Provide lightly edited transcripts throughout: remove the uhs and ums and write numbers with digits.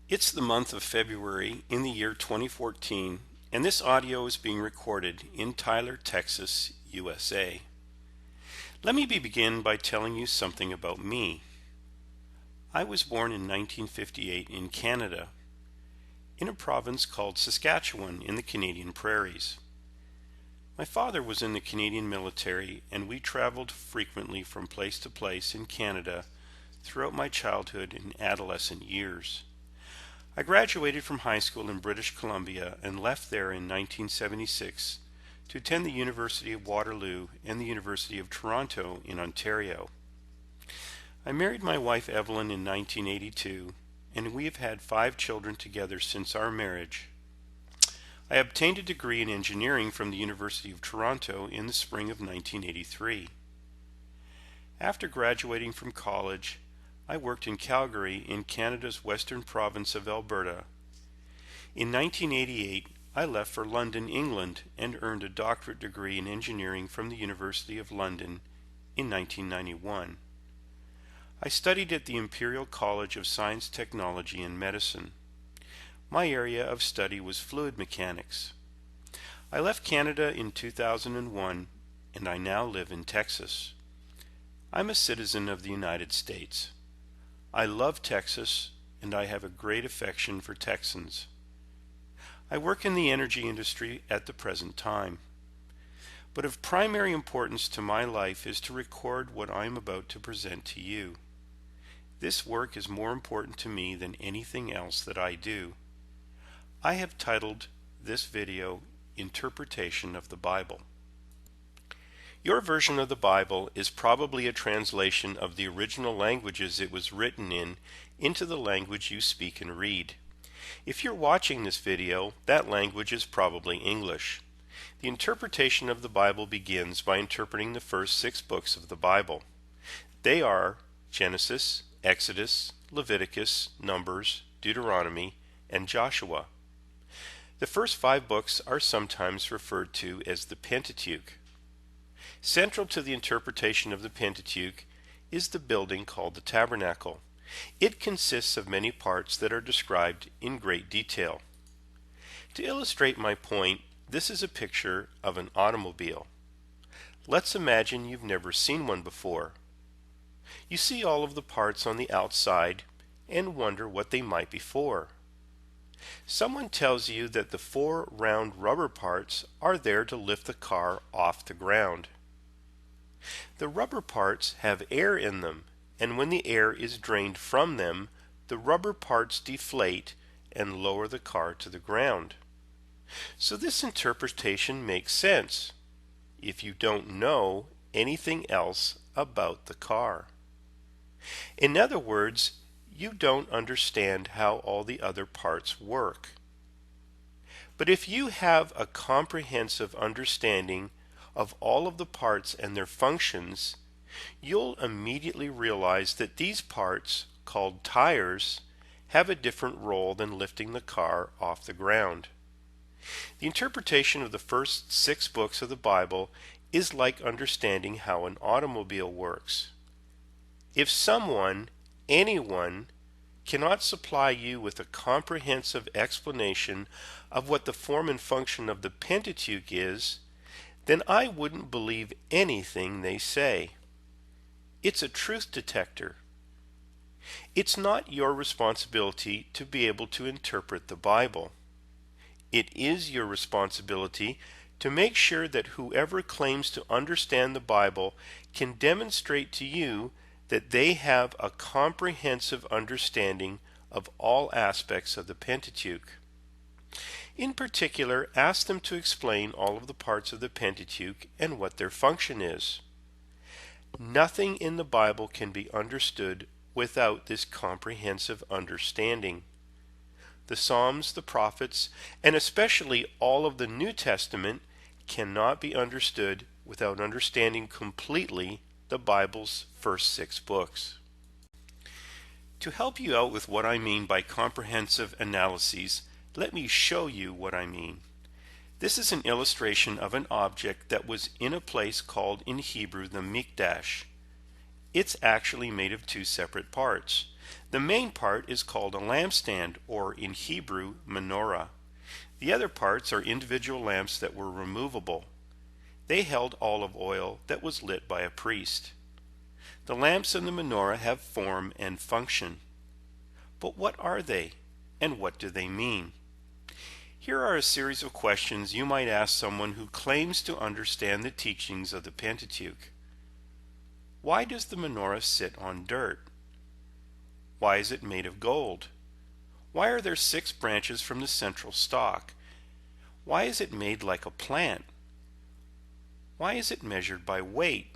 It's the month of February in the year 2014, and this audio is being recorded in Tyler, Texas, USA. Let me begin by telling you something about me. I was born in 1958 in Canada, in a province called Saskatchewan in the Canadian prairies. My father was in the Canadian military, and we traveled frequently from place to place in Canada throughout my childhood and adolescent years. I graduated from high school in British Columbia and left there in 1976 to attend the University of Waterloo and the University of Toronto in Ontario. I married my wife Evelyn in 1982, and we have had 5 children together since our marriage. I obtained a degree in engineering from the University of Toronto in the spring of 1983. After graduating from college, I worked in Calgary in Canada's western province of Alberta. In 1988, I left for London, England, and earned a doctorate degree in engineering from the University of London in 1991. I studied at the Imperial College of Science, Technology, and Medicine. My area of study was fluid mechanics. I left Canada in 2001, and I now live in Texas. I'm a citizen of the United States. I love Texas, and I have a great affection for Texans. I work in the energy industry at the present time. But of primary importance to my life is to record what I am about to present to you. This work is more important to me than anything else that I do. I have titled this video, Interpretation of the Bible. Your version of the Bible is probably a translation of the original languages it was written in into the language you speak and read. If you're watching this video, that language is probably English. The interpretation of the Bible begins by interpreting the first 6 books of the Bible. They are Genesis, Exodus, Leviticus, Numbers, Deuteronomy, and Joshua. The first 5 books are sometimes referred to as the Pentateuch. Central to the interpretation of the Pentateuch is the building called the tabernacle. It consists of many parts that are described in great detail. To illustrate my point, this is a picture of an automobile. Let's imagine you've never seen one before. You see all of the parts on the outside and wonder what they might be for. Someone tells you that the 4 round rubber parts are there to lift the car off the ground. The rubber parts have air in them, and when the air is drained from them, the rubber parts deflate and lower the car to the ground. So this interpretation makes sense if you don't know anything else about the car. In other words, you don't understand how all the other parts work. But if you have a comprehensive understanding of all of the parts and their functions, you'll immediately realize that these parts, called tires, have a different role than lifting the car off the ground. The interpretation of the first 6 books of the Bible is like understanding how an automobile works. If someone, anyone, cannot supply you with a comprehensive explanation of what the form and function of the Pentateuch is, then I wouldn't believe anything they say. It's a truth detector. It's not your responsibility to be able to interpret the Bible. It is your responsibility to make sure that whoever claims to understand the Bible can demonstrate to you that they have a comprehensive understanding of all aspects of the Pentateuch. In particular, ask them to explain all of the parts of the Pentateuch and what their function is. Nothing in the Bible can be understood without this comprehensive understanding. The Psalms, the prophets, and especially all of the New Testament cannot be understood without understanding completely the Bible's first 6 books. To help you out with what I mean by comprehensive analyses, let me show you what I mean. This is an illustration of an object that was in a place called in Hebrew the Mikdash. it's actually made of two separate parts. The main part is called a lampstand, or in Hebrew, menorah. The other parts are individual lamps that were removable. They held olive oil that was lit by a priest. The lamps in the menorah have form and function. But what are they, and what do they mean? Here are a series of questions you might ask someone who claims to understand the teachings of the Pentateuch. Why does the menorah sit on dirt? Why is it made of gold? Why are there 6 branches from the central stalk? Why is it made like a plant? Why is it measured by weight?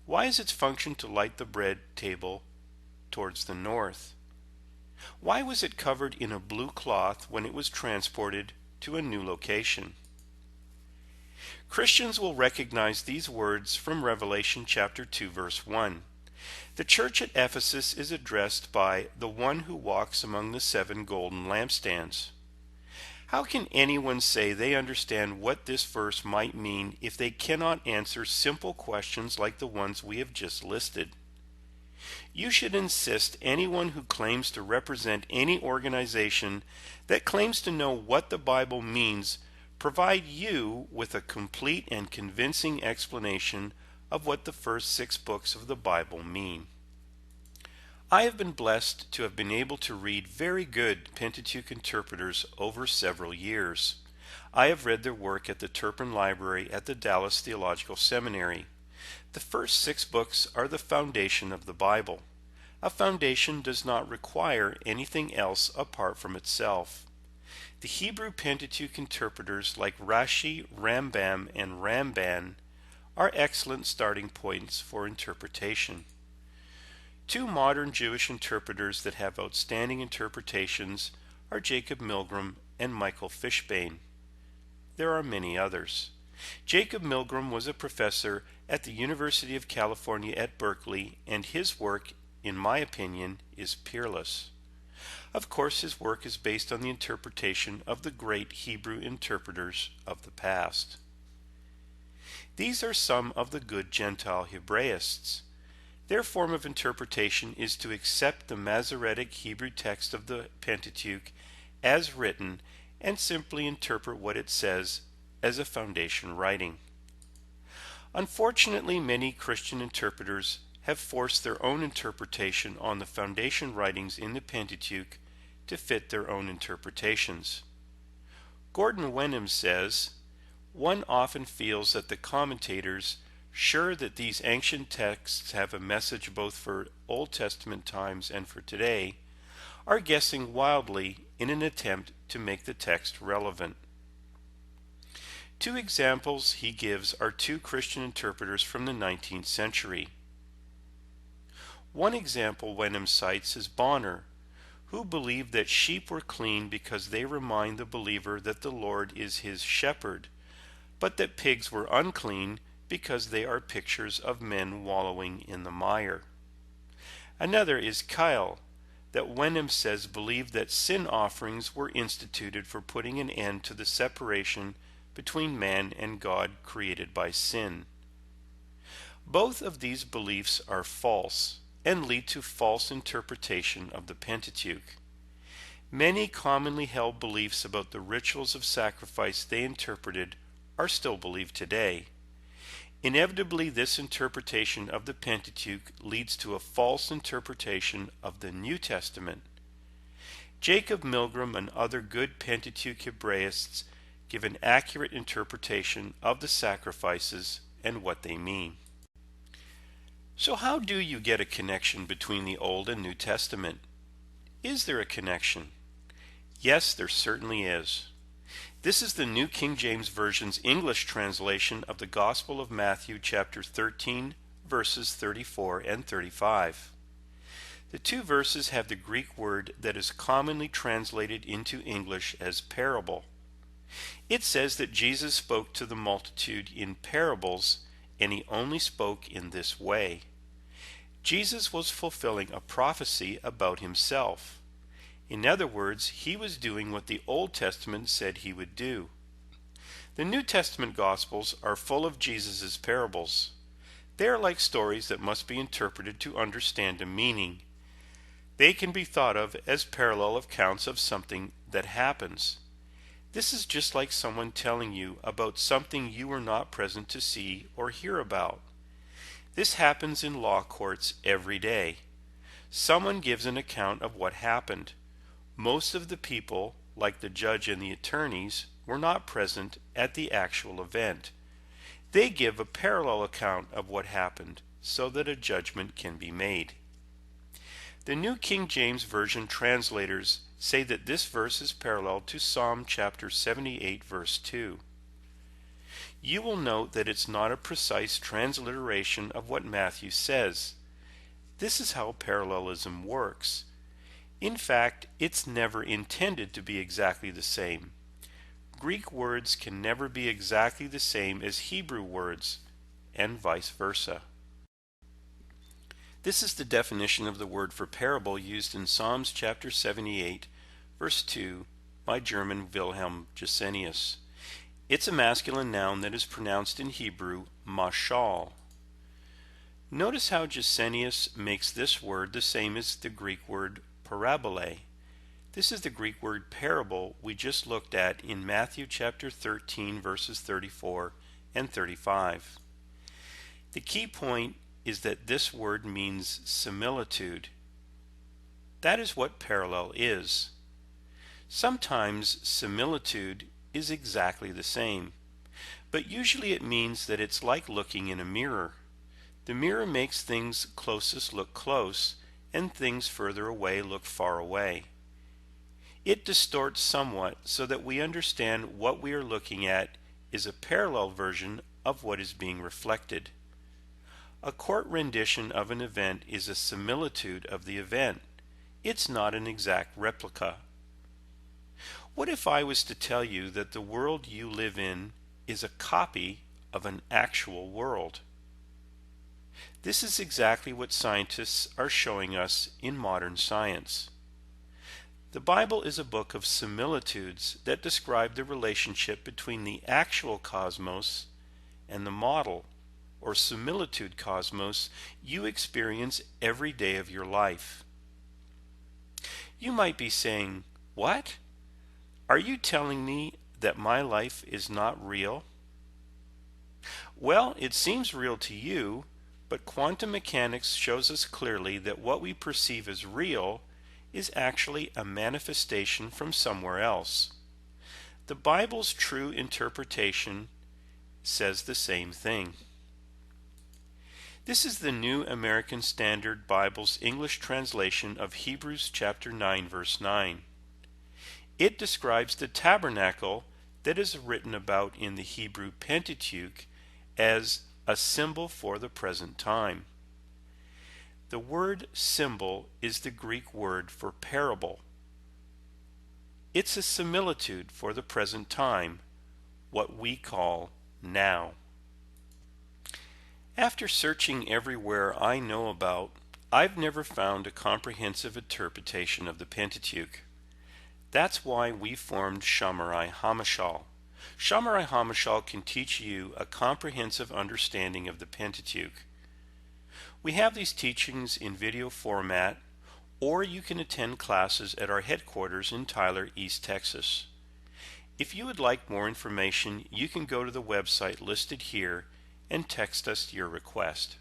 Why is its function to light the bread table towards the north? Why was it covered in a blue cloth when it was transported to a new location? Christians will recognize these words from Revelation chapter 2 verse 1. The church at Ephesus is addressed by the one who walks among the 7 golden lampstands. How can anyone say they understand what this verse might mean if they cannot answer simple questions like the ones we have just listed? You should insist anyone who claims to represent any organization that claims to know what the Bible means provide you with a complete and convincing explanation of what the first 6 books of the Bible mean. I have been blessed to have been able to read very good Pentateuch interpreters over several years. I have read their work at the Turpin Library at the Dallas Theological Seminary. The first 6 books are the foundation of the Bible. A foundation does not require anything else apart from itself. The Hebrew Pentateuch interpreters like Rashi, Rambam, and Ramban are excellent starting points for interpretation. 2 modern Jewish interpreters that have outstanding interpretations are Jacob Milgrom and Michael Fishbane. There are many others. Jacob Milgrom was a professor at the University of California at Berkeley, and his work, in my opinion, is peerless. Of course, his work is based on the interpretation of the great Hebrew interpreters of the past. These are some of the good Gentile Hebraists. Their form of interpretation is to accept the Masoretic Hebrew text of the Pentateuch as written and simply interpret what it says as a foundation writing. Unfortunately, many Christian interpreters have forced their own interpretation on the foundation writings in the Pentateuch to fit their own interpretations. Gordon Wenham says, "One often feels that the commentators, sure that these ancient texts have a message both for Old Testament times and for today, are guessing wildly in an attempt to make the text relevant." 2 examples he gives are 2 Christian interpreters from the 19th century. One example Wenham cites is Bonner, who believed that sheep were clean because they remind the believer that the Lord is his shepherd, but that pigs were unclean because they are pictures of men wallowing in the mire. Another is Kyle, that Wenham says believed that sin offerings were instituted for putting an end to the separation between man and God created by sin. Both of these beliefs are false and lead to false interpretation of the Pentateuch. Many commonly held beliefs about the rituals of sacrifice they interpreted are still believed today. Inevitably, this interpretation of the Pentateuch leads to a false interpretation of the New Testament. Jacob Milgrom and other good Pentateuch Hebraists give an accurate interpretation of the sacrifices and what they mean. So how do you get a connection between the Old and New Testament? Is there a connection? Yes, there certainly is. This is the New King James Version's English translation of the Gospel of Matthew chapter 13, verses 34 and 35. The 2 verses have the Greek word that is commonly translated into English as parable. It says that Jesus spoke to the multitude in parables, and he only spoke in this way. Jesus was fulfilling a prophecy about himself. In other words, he was doing what the Old Testament said he would do. The New Testament Gospels are full of Jesus' parables. They are like stories that must be interpreted to understand a meaning. They can be thought of as parallel accounts of something that happens. This is just like someone telling you about something you were not present to see or hear about. This happens in law courts every day. Someone gives an account of what happened. Most of the people, like the judge and the attorneys, were not present at the actual event. They give a parallel account of what happened so that a judgment can be made. The New King James Version translators say that this verse is parallel to Psalm chapter 78 verse 2. You will note that it's not a precise transliteration of what Matthew says. This is how parallelism works. In fact, it's never intended to be exactly the same. Greek words can never be exactly the same as Hebrew words, and vice versa. This is the definition of the word for parable used in Psalms chapter 78, verse 2, by German Wilhelm Gesenius. It's a masculine noun that is pronounced in Hebrew, mashal. Notice how Gesenius makes this word the same as the Greek word parabole. This is the Greek word parable we just looked at in Matthew chapter 13 verses 34 and 35. The key point is that this word means similitude. That is what parallel is. Sometimes similitude is exactly the same, but usually it means that it's like looking in a mirror. The mirror makes things closest look close and things further away look far away. It distorts somewhat so that we understand what we are looking at is a parallel version of what is being reflected. A court rendition of an event is a similitude of the event. It's not an exact replica. What if I was to tell you that the world you live in is a copy of an actual world? This is exactly what scientists are showing us in modern science. The Bible is a book of similitudes that describe the relationship between the actual cosmos and the model or similitude cosmos you experience every day of your life. You might be saying, "What? Are you telling me that my life is not real?" Well, it seems real to you, but quantum mechanics shows us clearly that what we perceive as real is actually a manifestation from somewhere else. The Bible's true interpretation says the same thing. This is the New American Standard Bible's English translation of Hebrews chapter 9 verse 9. It describes the tabernacle that is written about in the Hebrew Pentateuch as a symbol for the present time. The word symbol is the Greek word for parable. It's a similitude for the present time, what we call now. After searching everywhere I know about, I've never found a comprehensive interpretation of the Pentateuch. That's why we formed Shomerei Hamashal. Shomerei Hamashal can teach you a comprehensive understanding of the Pentateuch. We have these teachings in video format, or you can attend classes at our headquarters in Tyler, East Texas. If you would like more information, you can go to the website listed here and text us your request.